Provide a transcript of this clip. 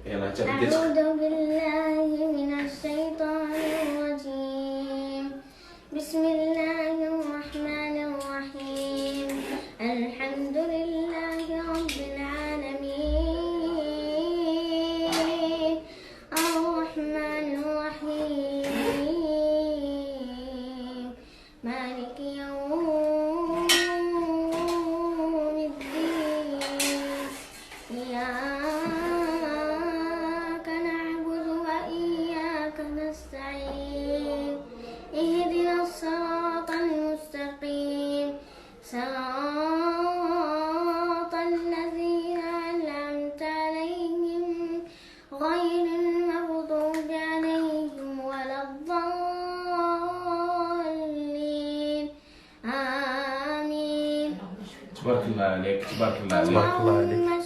يلا أعوذ بالله من الشيطان الرجيم. بسم الله الرحمن الرحيم. الحمد لله رب العالمين الرحمن الرحيم مالك يوم الدين. إياك نعبد وإياك نستعين. اهدنا الصراط المستقيم صراط الذين أنعمت عليهم غير المغضوب عليهم ولا الضالين. آمين. تبارك الله عليك، تبارك الله عليك. اللهم